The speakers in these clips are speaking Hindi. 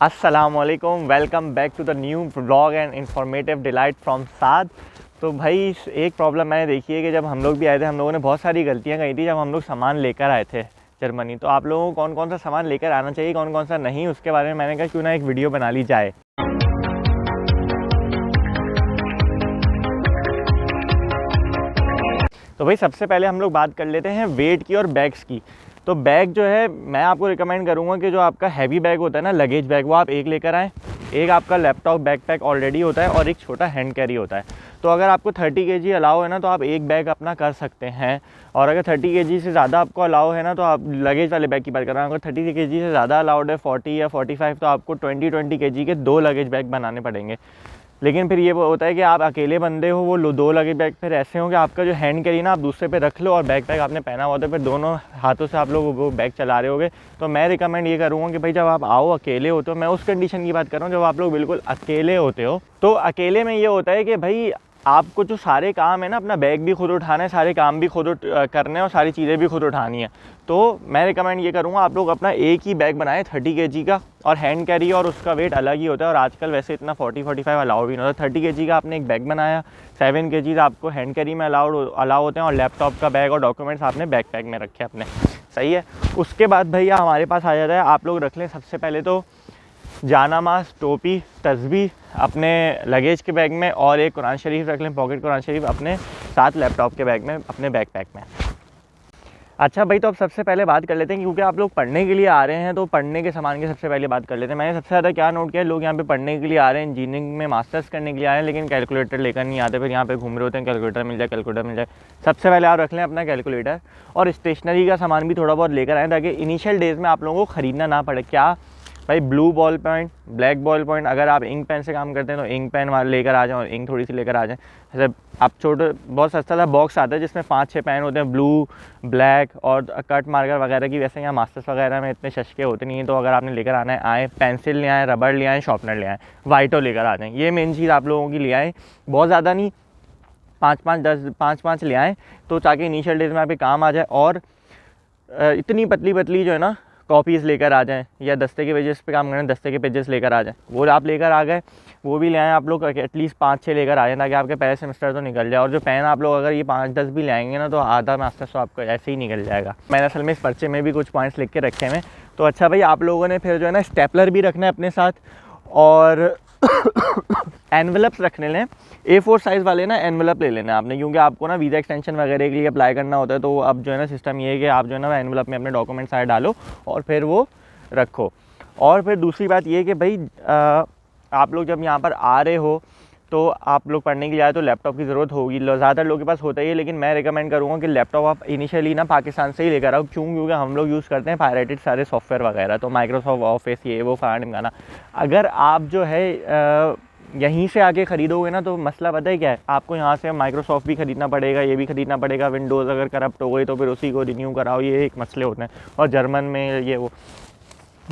अस्सलामुअलैकुम, welcome back to the new blog and informative delight from Saad. तो भाई एक प्रॉब्लम मैंने देखी है कि जब हम लोग भी आए थे, हम लोगों ने बहुत सारी गलतियां करी थी जब हम लोग सामान लेकर आए थे जर्मनी। तो आप लोगों को कौन कौन सा सामान लेकर आना चाहिए, कौन कौन सा नहीं, उसके बारे में मैंने कहा क्यों ना एक वीडियो बना ली जाए। तो भाई सबसे पहले हम लोग बात कर लेते हैं वेट की और बैग्स की। तो बैग जो है मैं आपको रिकमेंड करूँगा कि जो आपका हैवी बैग होता है ना, लगेज बैग, वो आप एक लेकर आएँ। एक आपका लैपटॉप बैकपैक ऑलरेडी होता है और एक छोटा हैंड कैरी होता है। तो अगर आपको 30 kg अलाउ है ना, तो आप एक बैग अपना कर सकते हैं। और अगर 30 kg से ज़्यादा आपको अलाउ है ना, तो आप लगेज वाले बैग की बात कर रहे हैं। अगर 30 kg से ज़्यादा अलाउड है, 40 या 45, तो आपको 20 kg के 2 लगेज बैग बनाने पड़ेंगे। लेकिन फिर ये वो होता है कि आप अकेले बंदे हो, वो 2 लगेज बैग फिर ऐसे हो कि आपका जो हैंड कैरी ना आप दूसरे पे रख लो और बैग पैक आपने पहना हुआ, तो फिर दोनों हाथों से आप लोग वो बैग चला रहे होगे। तो मैं रिकमेंड ये करूँगा कि भाई जब आप आओ अकेले होते हो, मैं उस कंडीशन की बात कर रहा हूँ जब आप लोग बिल्कुल अकेले होते हो। तो अकेले में ये होता है कि भाई आपको जो सारे काम है ना, अपना बैग भी खुद उठाना है, सारे काम भी खुद करने हैं और सारी चीज़ें भी खुद उठानी है। तो मैं रिकमेंड ये करूँगा आप लोग अपना एक ही बैग बनाएं 30 kg का, और हैंड कैरी और उसका वेट अलग ही होता है। और आजकल वैसे इतना 40-45 अलाउ भी नहीं होता। 30 kg का आपने एक बैग बनाया, 7 kg आपको हैंड कैरी में अलाउ होते हैं, और लैपटॉप का बैग और डॉक्यूमेंट्स आपने बैग पैक में रखे अपने। सही है। उसके बाद भैया हमारे पास आ जाता है, आप लोग रख लें सबसे पहले तो जानामाज, टोपी, तस्बीह अपने लगेज के बैग में, और एक कुरान शरीफ रख लें, पॉकेट कुरान शरीफ अपने साथ लैपटॉप के बैग में, अपने बैग पैक में। अच्छा भाई, तो अब सबसे पहले बात कर लेते हैं, क्योंकि आप लोग पढ़ने के लिए आ रहे हैं तो पढ़ने के सामान की सबसे पहले बात कर लेते हैं। मैंने सबसे ज़्यादा क्या नोट किया, लोग यहाँ पे पढ़ने के लिए आ रहे हैं, इंजीनियरिंग में मास्टर्स करने के लिए आ रहे हैं, लेकिन कैलकुलेटर लेकर नहीं आते, फिर यहाँ पे घूम रहे होते हैं कैलकुलेटर मिल जाए, कैलकुलेटर मिल जाए। सबसे पहले आप रख लें अपना कैलकुलेटर, और स्टेशनरी का सामान भी थोड़ा बहुत लेकर आएँ, ताकि इनिशियल डेज़ में आप लोगों को ख़रीदना ना पड़े। क्या भाई, blue ball point, black ball point, अगर आप इंक पेन से काम करते हैं तो इंक पेन लेकर आ जाएं, और इंक थोड़ी सी लेकर आ जाएं। जैसे आप छोटे बहुत सस्ता सा बॉक्स आता है जिसमें 5-6 पेन होते हैं, ब्लू, ब्लैक और कट मार्कर वगैरह की। वैसे यहाँ मास्टर्स वगैरह में इतने सस्ते होते नहीं हैं, तो अगर आपने लेकर आना है आए, पेंसिल ले आएँ, रबड़ ले आएँ, शार्पनर ले आएँ, वाइटो लेकर आ जाएँ। ये मेन चीज़ आप लोगों की ले आएँ, बहुत ज़्यादा नहीं, 5-5 ले आएँ, तो ताकि इनिशियल डेज में आपके काम आ जाए। और इतनी पतली पतली जो है ना कॉपीज़ लेकर आ जाएँ, या दस्ते के पेजेस पे काम करें, दस्ते के पेजेस लेकर आ जाएँ, वो आप लेकर आ गए, वो भी ले आएँ आप लोग। एटलीस्ट 5-6 लेकर आ जाएँ, ताकि आपके पहले सेमेस्टर तो निकल जाए। और जो पेन आप लोग अगर ये 5-10 भी ले आएंगे ना, तो आधा मास्टर्स तो आपका ऐसे ही निकल जाएगा। मैंने असल में इस पर्चे में भी कुछ पॉइंट्स लिख के रखे हैं। तो अच्छा भाई, आप लोगों ने फिर जो है ना स्टेपलर भी रखना है अपने साथ, और एनवेलप्स रखने लें। A4 साइज़ वाले ना एनवेलप ले लेना आपने, क्योंकि आपको ना वीज़ा एक्सटेंशन वगैरह के लिए अप्लाई करना होता है। तो अब जो है ना सिस्टम ये है कि आप जो है ना एनवेलप में अपने डॉक्यूमेंट सारे डालो और फिर वो रखो। और फिर दूसरी बात ये है कि भाई आप लोग जब यहाँ पर आ रहे हो, तो आप लोग पढ़ने के लिए आए तो लैपटॉप की ज़रूरत होगी। ज़्यादातर लोगों के पास होता ही है, लेकिन मैं रिकमेंड करूँगा कि लैपटॉप आप इनिशियली ना पाकिस्तान से ही लेकर आओ। क्यों? क्योंकि हम लोग यूज़ करते हैं पायरेटेड सारे सॉफ्टवेयर वगैरह, तो माइक्रोसॉफ्ट ऑफिस, ये वो फलाना ढिमकाना। अगर आप जो है यहीं से आके ख़रीदोगे ना, तो मसला पता है क्या है, आपको यहाँ से माइक्रोसॉफ्ट भी ख़रीदना पड़ेगा, ये भी ख़रीदना पड़ेगा, विंडोज़ अगर करप्ट हो गई तो फिर उसी को रिन्यू कराओ, ये एक मसले होते हैं। और जर्मन में ये वो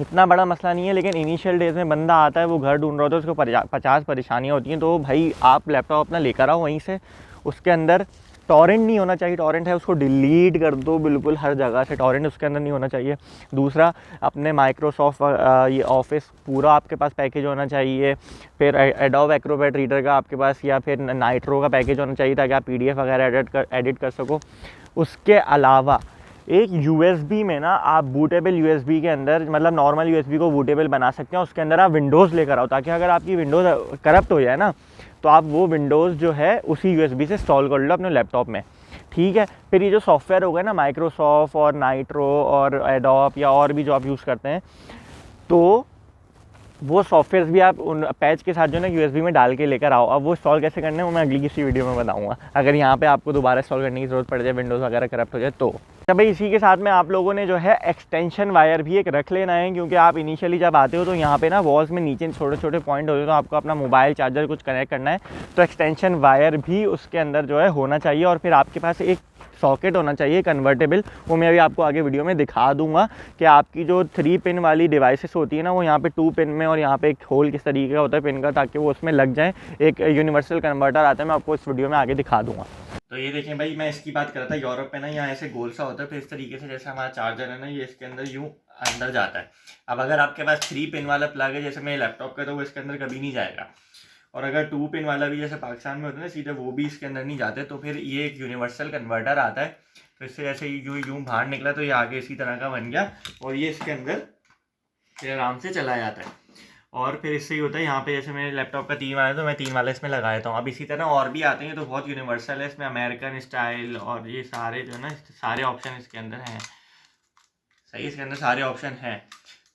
इतना बड़ा मसला नहीं है, लेकिन इनिशियल डेज़ में बंदा आता है, वो घर ढूंढ रहा होता है, उसको 50 परेशानियाँ होती हैं। तो भाई आप लैपटॉप अपना लेकर आओ वहीं से। उसके अंदर टॉरेंट नहीं होना चाहिए, टॉरेंट है उसको डिलीट कर दो बिल्कुल हर जगह से, टॉरेंट उसके अंदर नहीं होना चाहिए। दूसरा, अपने माइक्रोसॉफ्ट ये ऑफिस पूरा आपके पास पैकेज होना चाहिए। फिर एडोब एक्रोबैट रीडर का आपके पास, या फिर नाइट्रो का पैकेज होना चाहिए, ताकि आप PDF वगैरह एडिट कर सको। उसके अलावा एक USB में ना आप बूटेबल USB के अंदर, मतलब नॉर्मल USB को बूटेबल बना सकते हैं, उसके अंदर आप विंडोज़ लेकर आओ, ताकि अगर आपकी विंडोज़ करप्ट हो जाए ना, तो आप वो विंडोज़ जो है उसी USB से इंस्टॉल कर लो अपने लैपटॉप में। ठीक है। फिर ये जो सॉफ्टवेयर हो गए ना, माइक्रोसॉफ्ट और नाइट्रो और एडोब या और भी जो आप यूज़ करते हैं, तो वो सॉफ्टवेयर भी आप उन पैच के साथ जो है ना USB में डाल के लेकर आओ। अब वो इंस्टॉल कैसे करने हैं वो मैं अगली किसी वीडियो में बताऊंगा, अगर यहाँ पे आपको दोबारा इंस्टॉल करने की ज़रूरत पड़ जाए, विंडोज़ वगैरह करप्ट हो जाए तो। अच्छा भाई, इसी के साथ में आप लोगों ने जो है एक्सटेंशन वायर भी एक रख लेना है, क्योंकि आप इनिशियली जब आते हो तो यहाँ पे ना वॉल्स में नीचे छोटे छोटे पॉइंट होते हैं, तो आपको अपना मोबाइल चार्जर कुछ कनेक्ट करना है, तो एक्सटेंशन वायर भी उसके अंदर जो है होना चाहिए। और फिर आपके पास एक सॉकेट होना चाहिए कन्वर्टेबल, वो मैं अभी आपको आगे वीडियो में दिखा दूंगा कि आपकी जो 3 पिन वाली डिवाइसेस होती है ना, वो यहाँ पे 2 पिन में, और यहाँ पे एक होल किस तरीके का होता है पिन का, ताकि वो उसमें लग जाए। एक यूनिवर्सल कन्वर्टर आता है, मैं आपको इस वीडियो में आगे दिखा दूंगा। तो ये देखें भाई, मैं इसकी बात कर रहा था, यूरोप में ना यहाँ ऐसे गोल सा होता है, तो इस तरीके से जैसे हमारा चार्जर है ना, ये इसके अंदर यूँ अंदर जाता है। अब अगर आपके पास 3 पिन वाला प्लग है जैसे मेरे लैपटॉप का, तो वो इसके अंदर कभी नहीं जाएगा। और अगर 2 पिन वाला भी जैसे पाकिस्तान में होता है ना सीधे, वो भी इसके अंदर नहीं जाते। तो फिर ये एक यूनिवर्सल कन्वर्टर आता है, तो इससे जैसे यूँ बाहर निकला तो ये आगे इसी तरह का बन गया, और ये इसके अंदर फिर आराम से चला जाता है। और फिर इससे ही होता है, यहाँ पे जैसे मेरे लैपटॉप का 3 वाला है तो मैं 3 वाला इसमें लगा देता हूँ। अब इसी तरह और भी आते हैं, तो बहुत यूनिवर्सल है, इसमें अमेरिकन स्टाइल और ये सारे जो है ना, सारे ऑप्शन इसके अंदर हैं। सही, इसके अंदर सारे ऑप्शन हैं।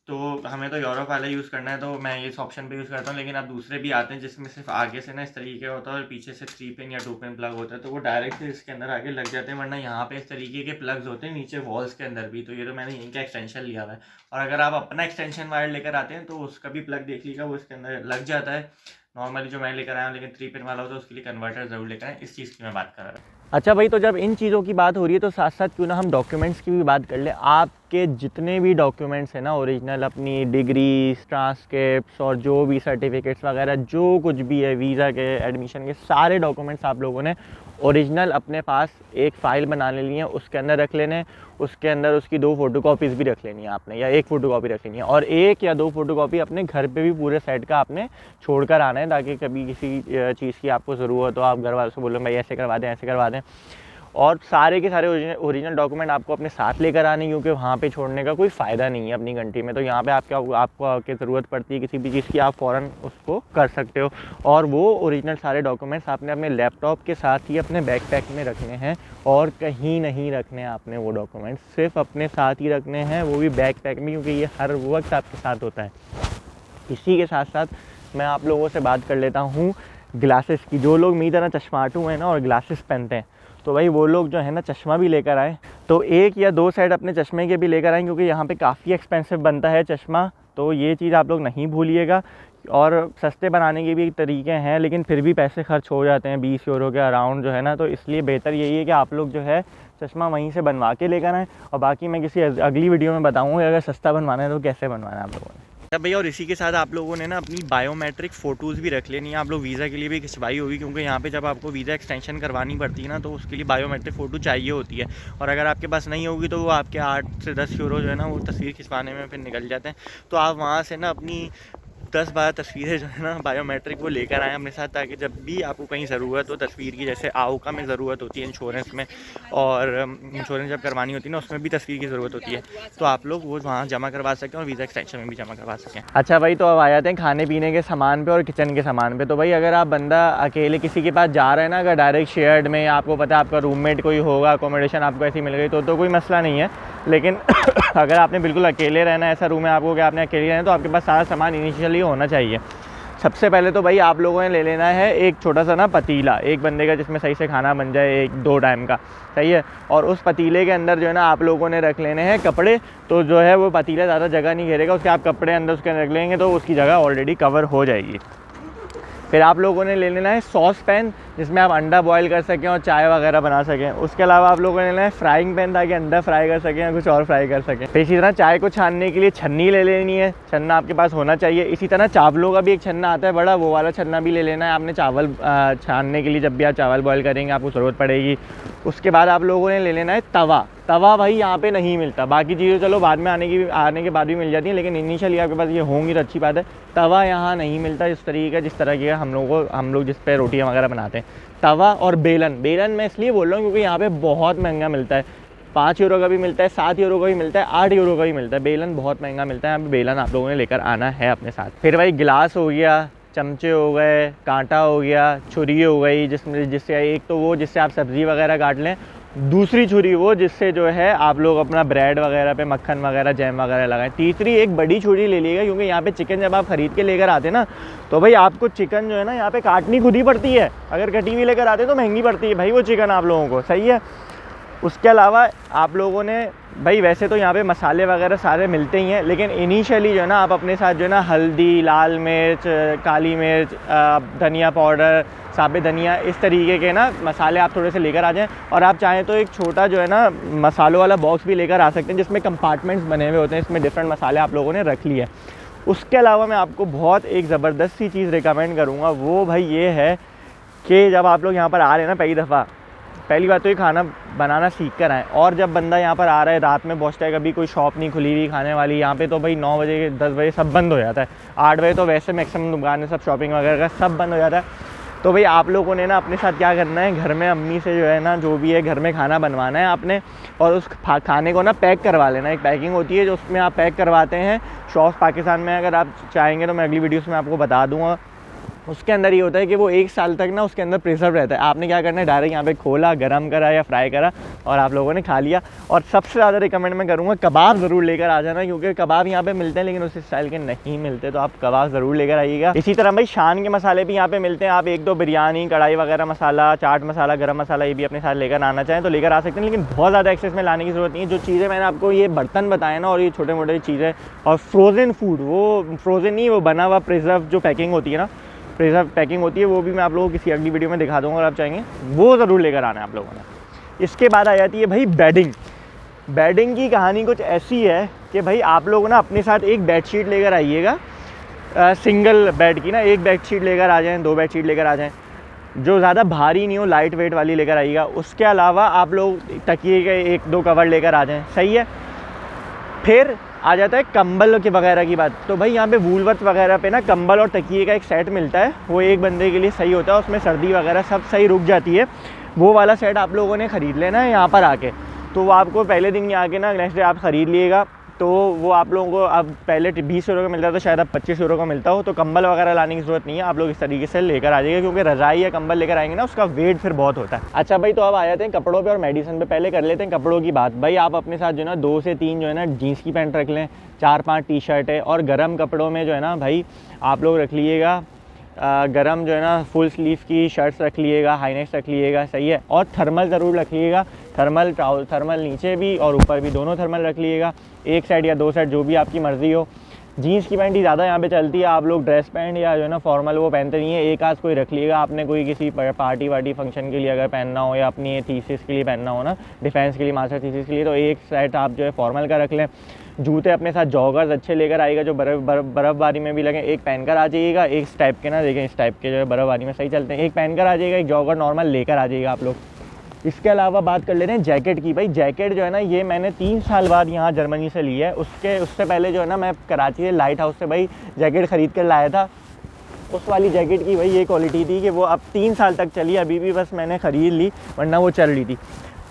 तो हमें तो यूरोप वाला यूज़ करना है, तो मैं इस ऑप्शन पे यूज़ करता हूँ। लेकिन अब दूसरे भी आते हैं जिसमें सिर्फ आगे से ना इस तरीके होता है और पीछे से 3 पिन या 2 पिन प्लग होता है, तो वो डायरेक्ट इसके अंदर आगे लग जाते हैं। वरना यहाँ पे इस तरीके के प्लग्स होते हैं नीचे वॉल्स के अंदर भी। तो ये तो मैंने यहीं का एक्सटेंशन लिया हुआ है। और अगर आप अपना एक्सटेंशन वायर लेकर आते हैं तो उसका भी प्लग देख लीजिएगा, वो इसके अंदर लग जाता है। नॉर्मली जो मैं लेकर आया हूँ, लेकिन 3 पिन वाला होता है, उसके लिए कन्वर्टर ज़रूर लेकर आए। इस चीज़ की मैं बात कर रहा हूँ। अच्छा भाई, तो जब इन चीज़ों की बात हो रही है तो साथ साथ क्यों ना हम डॉक्यूमेंट्स की भी बात कर ले। आपके जितने भी डॉक्यूमेंट्स हैं ना, ओरिजिनल अपनी डिग्री, ट्रांसक्रिप्ट्स और जो भी सर्टिफिकेट्स वगैरह जो कुछ भी है, वीज़ा के, एडमिशन के सारे डॉक्यूमेंट्स आप लोगों ने ओरिजिनल अपने पास एक फ़ाइल बना लेनी है, उसके अंदर रख लेने। उसके अंदर उसकी 2 फ़ोटोकॉपीज़ भी रख लेनी है आपने, या 1 फ़ोटोकॉपी रख लेनी है, और 1 या 2 फ़ोटोकॉपी अपने घर पे भी पूरे सेट का आपने छोड़ कर आना है, ताकि कभी किसी चीज़ की आपको ज़रूरत हो, आप घर वालों से बोलो भाई ऐसे करवा दें, ऐसे करवा दें। और सारे के सारे ओरिजिनल डॉक्यूमेंट आपको अपने साथ लेकर आने, क्योंकि वहाँ पे छोड़ने का कोई फ़ायदा नहीं है अपनी कंट्री में। तो यहाँ पे आपको आके ज़रूरत पड़ती है किसी भी चीज़ की, आप फ़ौरन उसको कर सकते हो। और वो ओरिजिनल सारे डॉक्यूमेंट्स आपने अपने लैपटॉप के साथ ही अपने बैकपैक में रखने हैं, और कहीं नहीं रखने हैं आपने वो डॉक्यूमेंट्स, सिर्फ अपने साथ ही रखने हैं, वो भी बैकपैक में, क्योंकि ये हर वक्त आपके साथ होता है। इसी के साथ साथ मैं आप लोगों से बात कर लेता हूँ ग्लासेस की। जो लोग मेरी तरह चश्माटू हैं ना और ग्लासेस पहनते हैं, तो भाई वो लोग जो है ना चश्मा भी लेकर आए, तो 1 या 2 सेट अपने चश्मे के भी लेकर आए, क्योंकि यहाँ पे काफ़ी एक्सपेंसिव बनता है चश्मा। तो ये चीज़ आप लोग नहीं भूलिएगा। और सस्ते बनाने के भी तरीके हैं, लेकिन फिर भी पैसे खर्च हो जाते हैं 20 यूरो के अराउंड जो है ना। तो इसलिए बेहतर यही है कि आप लोग जो है चश्मा वहीं से बनवा के लेकर आएँ। और बाकी मैं किसी अगली वीडियो में बताऊँगा अगर सस्ता बनवाना है तो कैसे बनवाना है आप लोगों ने। अब भैया, और इसी के साथ आप लोगों ने ना अपनी बायोमेट्रिक फ़ोटोज़ भी रख लेनी है। आप लोग वीज़ा के लिए भी खिंचवाई होगी, क्योंकि यहाँ पे जब आपको वीज़ा एक्सटेंशन करवानी पड़ती है ना, तो उसके लिए बायोमेट्रिक फ़ोटो चाहिए होती है। और अगर आपके पास नहीं होगी तो वो आपके 8 से 10 यूरो जो है ना वो तस्वीर खिंचवाने में फिर निकल जाते हैं। तो आप वहाँ से ना अपनी 10-12 तस्वीरें जो है ना बायोमेट्रिक वो लेकर आएँ अपने साथ, ताकि जब भी आपको कहीं ज़रूरत हो तस्वीर की, जैसे आउका में ज़रूरत होती है इंश्योरेंस में, और इंश्योरेंस जब करवानी होती है ना उसमें भी तस्वीर की ज़रूरत होती है, तो आप लोग वो वहाँ जमा करवा सकें और वीज़ा एक्सटेंशन में भी जमा करवा सकें। अच्छा भाई, तो अब आ जाते हैं खाने पीने के सामान पे और किचन के सामान पे। तो भाई, अगर आप बंदा अकेले किसी के पास जा रहे हैं ना, अगर डायरेक्ट शेयर्ड में, आपको पता है आपका रूममेट कोई होगा, अकोमोडेशन आपको ऐसी मिल गई, तो कोई मसला नहीं है। लेकिन अगर आपने बिल्कुल अकेले रहना है, ऐसा रूम है आपको कि आपने अकेले रहना है, तो आपके पास सारा सामान इनिशियली होना चाहिए। सबसे पहले तो भाई आप लोगों ने ले लेना है एक छोटा सा ना पतीला, एक बंदे का, जिसमें सही से खाना बन जाए 1-2 टाइम का, सही है। और उस पतीले के अंदर जो है ना आप लोगों ने रख लेने हैं कपड़े। तो जो है वो पतीला ज़्यादा जगह नहीं घेरेगा, उसके आप कपड़े अंदर उसके अंदर रख लेंगे तो उसकी जगह ऑलरेडी कवर हो जाएगी। फिर आप लोगों ने ले लेना है सॉस पैन, जिसमें आप अंडा बॉईल कर सकें और चाय वगैरह बना सकें। उसके अलावा आप लोगों ने लेना है फ्राइंग पैन, ताकि अंडा फ्राई कर सकें या कुछ और फ्राई कर सकें। फिर इसी तरह चाय को छानने के लिए छन्नी ले लेनी है, छन्ना आपके पास होना चाहिए। इसी तरह चावलों का भी एक छन्ना आता है बड़ा, वो वाला छन्ना भी ले लेना है आपने, चावल छानने के लिए। जब भी आप चावल बॉयल करेंगे आपको ज़रूरत पड़ेगी। उसके बाद आप लोगों ने ले लेना है तवा। तवा भाई यहाँ पे नहीं मिलता, बाकी चीज़ें चलो बाद में आने के बाद भी मिल जाती हैं, लेकिन इनिशियली आपके पास ये होंगी तो अच्छी बात है। तवा यहाँ नहीं मिलता इस तरीके का, जिस तरह की हम लोग जिस पे रोटियाँ वगैरह बनाते हैं। तवा और बेलन मैं इसलिए बोल रहा हूँ क्योंकि यहाँ पे बहुत महंगा मिलता है। 5 यूरो का भी मिलता है, 7 यूरो का भी मिलता है, 8 यूरो का भी मिलता है। बेलन बहुत महंगा मिलता है, यहाँ पे बेलन आप लोगों ने लेकर आना है अपने साथ। फिर भाई गिलास हो गया, चमचे हो गए, कांटा हो गया, छुरी हो गई, जिससे एक तो वो जिससे आप सब्ज़ी वगैरह काट लें, दूसरी छुरी वो जिससे जो है आप लोग अपना ब्रेड वगैरह पे मक्खन वगैरह जैम वगैरह लगाएं। तीसरी एक बड़ी छुरी ले लीजिएगा, क्योंकि यहाँ पे चिकन जब आप ख़रीद के लेकर आते हैं ना, तो भाई आपको चिकन जो है ना यहाँ पे काटनी खुद ही पड़ती है। अगर कटी हुई लेकर आते हैं तो महंगी पड़ती है भाई वो चिकन आप लोगों को, सही है। उसके अलावा आप लोगों ने भाई वैसे तो यहाँ पे मसाले वगैरह सारे मिलते ही हैं, लेकिन इनिशियली जो है ना आप अपने साथ जो है ना हल्दी, लाल मिर्च, काली मिर्च, धनिया पाउडर, साबुत धनिया, इस तरीके के ना मसाले आप थोड़े से लेकर आ जाएं। और आप चाहें तो एक छोटा जो है ना मसालों वाला बॉक्स भी लेकर आ सकते हैं, जिसमें कंपार्टमेंट्स बने हुए होते हैं, इसमें डिफरेंट मसाले आप लोगों ने रख लिए। उसके अलावा मैं आपको बहुत एक ज़बरदस्त सी चीज़ रिकमेंड करूँगा, वो भाई ये है कि जब आप लोग यहाँ पर आ रहे हैं ना पहली दफ़ा, पहली बात तो ये खाना बनाना सीख कर आएँ। और जब बंदा यहाँ पर आ रहा है, रात में पहुँचता है, कभी कोई शॉप नहीं खुली हुई खाने वाली, यहाँ पे तो भाई 9 बजे 10 बजे सब बंद हो जाता है। 8 बजे तो वैसे मैक्सिमम दुकानें सब शॉपिंग वगैरह का सब बंद हो जाता है। तो भाई आप लोगों ने ना अपने साथ क्या करना है, घर में अम्मी से जो है ना, जो भी है घर में खाना बनवाना है आपने, और उस खाने को ना पैक करवा लेना। एक पैकिंग होती है जो उसमें आप पैक करवाते हैं शॉप्स पाकिस्तान में, अगर आप चाहेंगे तो मैं अगली वीडियोस में आपको बता दूंगा। उसके अंदर ये होता है कि वो 1 साल तक ना उसके अंदर प्रिजर्व रहता है। आपने क्या करना है, डायरेक्ट यहाँ पे खोला, गरम करा या फ्राई करा और आप लोगों ने खा लिया। और सबसे ज़्यादा रिकमेंड मैं करूँगा कबाब ज़रूर लेकर आ जाना, क्योंकि कबाब यहाँ पे मिलते हैं लेकिन उस स्टाइल के नहीं मिलते, तो आप कबाब ज़रूर लेकर आइएगा। इसी तरह भाई शान के मसाले भी यहाँ पे मिलते हैं। आप 1-2 बिरयानी, कढ़ाई वगैरह मसाला, चाट मसाला, गरम मसाला ये भी अपने साथ लेकर आना चाहें तो लेकर आ सकते हैं, लेकिन बहुत ज़्यादा एक्सेस में लाने की ज़रूरत नहीं है। जो चीज़ें मैंने आपको ये बर्तन बताए ना और ये छोटे मोटे चीज़ें और फ्रोज़न फूड, वो फ्रोज़न नहीं, वो बना हुआ प्रिजर्व जो पैकिंग होती है ना, प्रिजर्व पैकिंग होती है, वो भी मैं आप लोगों को किसी अगली वीडियो में दिखा दूँगा, अगर आप चाहेंगे वो ज़रूर लेकर आना है आप लोगों ने। इसके बाद आ जाती है भाई बेडिंग। बेडिंग की कहानी कुछ ऐसी है कि भाई आप लोग ना अपने साथ एक बेडशीट लेकर आइएगा, सिंगल बेड की ना, एक बेडशीट लेकर आ जाएँ, 2 बेडशीट लेकर आ जाएँ, जो ज़्यादा भारी नहीं हो, लाइट वेट वाली लेकर आइएगा। उसके अलावा आप लोग तकिए के 1-2 कवर लेकर आ जाएँ, सही है। फिर आ जाता है कंबल के वगैरह की बात। तो भाई यहाँ पे वूलवर्थ वगैरह पे ना कंबल और तकिए का एक सेट मिलता है, वो एक बंदे के लिए सही होता है, उसमें सर्दी वगैरह सब सही रुक जाती है। वो वाला सेट आप लोगों ने ख़रीद लेना है यहाँ पर आके। तो वो आपको पहले दिन ही आके ना, नेक्स्ट डे आप ख़रीद लिएगा, तो वो आप लोगों को अब पहले 20 यूरो का मिलता है तो शायद अब 25 यूरो का मिलता हो। तो कंबल वगैरह लाने की ज़रूरत नहीं है, आप लोग इस तरीके से लेकर आ जाइए, क्योंकि रज़ाई या कंबल लेकर आएंगे ना उसका वेट फिर बहुत होता है। अच्छा भाई, तो अब आ जाते हैं कपड़ों पे और मेडिसिन पे। पहले कर लेते हैं कपड़ों की बात। भाई आप अपने साथ जो है ना 2 से 3 जो है ना जीन्स की पैंट रख लें, 4-5 टी-शर्ट है, और गर्म कपड़ों में जो है ना भाई आप लोग रख लीजिएगा गरम जो है ना फुल स्लीव की शर्ट्स रख लीजिएगा, हाई नेक्स रख लीजिएगा, सही है। और थर्मल ज़रूर रखिएगा, थर्मल नीचे भी और ऊपर भी, दोनों थर्मल रख लीजिएगा, 1 साइड या 2 साइड जो भी आपकी मर्ज़ी हो। जीन्स की पैंट ही ज़्यादा यहाँ पे चलती है, आप लोग ड्रेस पैंट या जो है ना फॉर्मल वो पहनते नहीं है। एक आध कोई रख लीजिएगा, आपने कोई किसी पार्टी वार्टी फंक्शन के लिए अगर पहनना हो या अपनी थीसिस के लिए पहनना हो ना, डिफेंस के लिए, मास्टर थीसिस के लिए, तो एक सेट आप जो है फॉर्मल का रख लें। जूते अपने साथ जॉगर्स अच्छे लेकर आइएगा जो बर्फ़बारी में भी लगे, एक पहनकर आ जाइएगा। एक इस टाइप के ना, देखें इस टाइप के जो है बर्फ़बारी में सही चलते हैं, एक पहनकर आ जाइएगा, एक जॉगर नॉर्मल लेकर आ जाइएगा आप लोग। इसके अलावा बात कर लेते हैं जैकेट की। भाई जैकेट जो है ना, ये मैंने 3 साल बाद यहाँ जर्मनी से ली है। उससे पहले जो है ना मैं कराची से लाइट हाउस से भाई जैकेट ख़रीद कर लाया था। उस वाली जैकेट की भाई ये क्वालिटी थी कि वो अब 3 साल तक चली, अभी भी बस मैंने ख़रीद ली, वरना वो चल रही थी।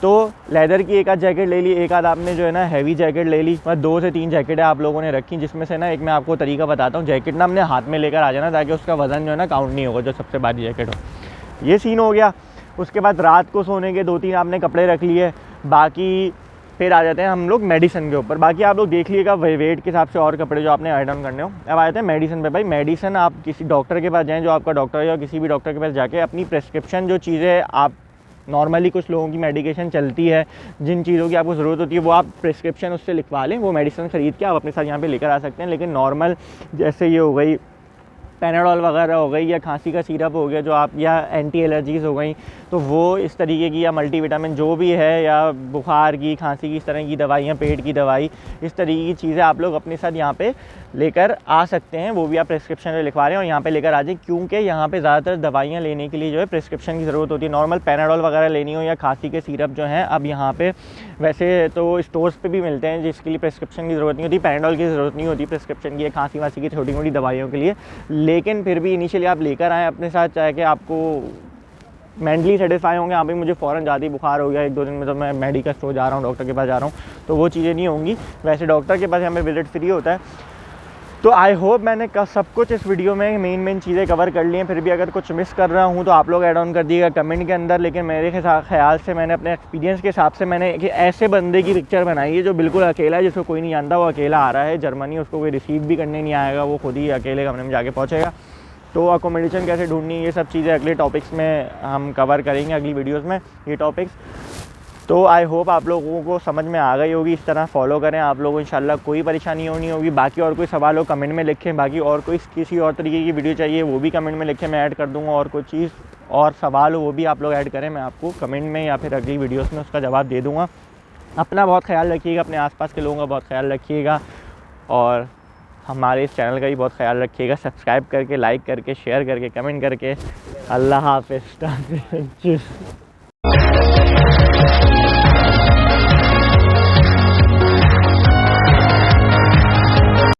तो लेदर की एक आध जैकेट ले ली, एक आध आपने जो है ना हैवी जैकेट ले ली। मैं 2 से 3 जैकेटें आप लोगों ने रखी, जिसमें से ना एक मैं आपको तरीका बताता हूँ। जैकेट ना अपने हाथ में लेकर आ जाना, ताकि उसका वज़न जो है ना काउंट नहीं होगा, जो सबसे भारी जैकेट हो। ये सीन हो गया। उसके बाद रात को सोने के 2-3 आपने कपड़े रख लिए। बाकी फिर आ जाते हैं हम लोग मेडिसिन के ऊपर। बाकी आप लोग देख लीजिएगा वेट के हिसाब से और कपड़े जो आपने ऐड ऑन करने हो। अब आ जाते हैं मेडिसिन पे। भाई मेडिसिन आप किसी डॉक्टर के पास जाएँ, जो आपका डॉक्टर है, या किसी भी डॉक्टर के पास जाके अपनी प्रेस्क्रिप्शन, जो चीज़ें आप नॉर्मली कुछ लोगों की मेडिकेशन चलती है, जिन चीज़ों की आपको ज़रूरत होती है, वो आप प्रेस्क्रिप्शन उससे लिखवा लें। वो मेडिसिन ख़रीद के आप अपने साथ यहाँ पे लेकर आ सकते हैं। लेकिन नॉर्मल जैसे ये हो गई पैनाडोल वगैरह हो गई, या खांसी का सिरप हो गया जो आप, या एंटी एलर्जीज़ हो गई, तो वो इस तरीके की, या मल्टीविटामिन जो भी है, या बुखार की, खांसी की, इस तरह की दवाइयाँ, पेट की दवाई, इस तरीके की चीज़ें आप लोग अपने साथ यहाँ पे लेकर आ सकते हैं। वो भी आप प्रेस्क्रिप्शन में लिखवा रहे हैं और यहाँ पे लेकर आ जाए, क्योंकि यहाँ पे ज़्यादातर दवाइयाँ लेने के लिए जो है प्रेस्क्रिप्शन की ज़रूरत होती है। नॉर्मल पैनाडोल वगैरह लेनी हो या खांसी के सिरप जो हैं, अब यहाँ पे वैसे तो स्टोर्स पे भी मिलते हैं, जिसके लिए प्रेस्क्रिप्शन की ज़रूरत नहीं होती। पैनाडोल की ज़रूरत नहीं होती प्रेस्क्रिप्शन की, खांसी वांसी की छोटी मोटी दवाइयों के लिए। लेकिन फिर भी इनिशियली आप लेकर आएँ अपने साथ, चाहे कि आपको मेंटली सेटिस्फाई होंगे। हाँ भाई मुझे फ़ौरन ज़्यादा बुखार हो गया 1-2 दिन में, तो मैं मेडिकल स्टोर जा रहा हूँ, डॉक्टर के पास जा रहा हूँ, तो वो चीज़ें नहीं होंगी। वैसे डॉक्टर के पास हमें विजिट फ्री होता है। तो आई होप मैंने सब कुछ इस वीडियो में मेन चीज़ें कवर कर ली हैं। फिर भी अगर कुछ मिस कर रहा हूँ तो आप लोग ऐड ऑन कर दिएगा कमेंट के अंदर। लेकिन मेरे ख्याल से, मैंने अपने एक्सपीरियंस के हिसाब से मैंने एक ऐसे बंदे की पिक्चर बनाई है जो बिल्कुल अकेला है, जिसको कोई नहीं जानता, वो अकेला आ रहा है जर्मनी, उसको कोई रिसीव भी करने नहीं आएगा, वो खुद ही अकेले कमरे में जाके पहुँचेगा। तो अकोमोडेशन कैसे ढूंढनी, ये सब चीज़ें अगले टॉपिक्स में हम कवर करेंगे, अगली वीडियोज़ में ये टॉपिक्स। तो आई होप आप लोगों को समझ में आ गई होगी। इस तरह फॉलो करें, आप लोगों को इंशाल्लाह कोई परेशानी होनी होगी। बाकी और कोई सवाल हो कमेंट में लिखें, बाकी और कोई किसी और तरीके की वीडियो चाहिए वो भी कमेंट में लिखें, मैं ऐड कर दूँगा। और कोई चीज़ और सवाल हो वो भी आप लोग ऐड करें, मैं आपको कमेंट में या फिर अगली वीडियोज़ में उसका जवाब दे दूँगा। अपना बहुत ख्याल रखिएगा, अपने आसपास के लोगों का बहुत ख्याल रखिएगा, और हमारे इस चैनल का भी बहुत ख्याल रखिएगा। सब्सक्राइब करके, लाइक करके, शेयर करके, कमेंट करके। अल्लाह हाफ़िज़।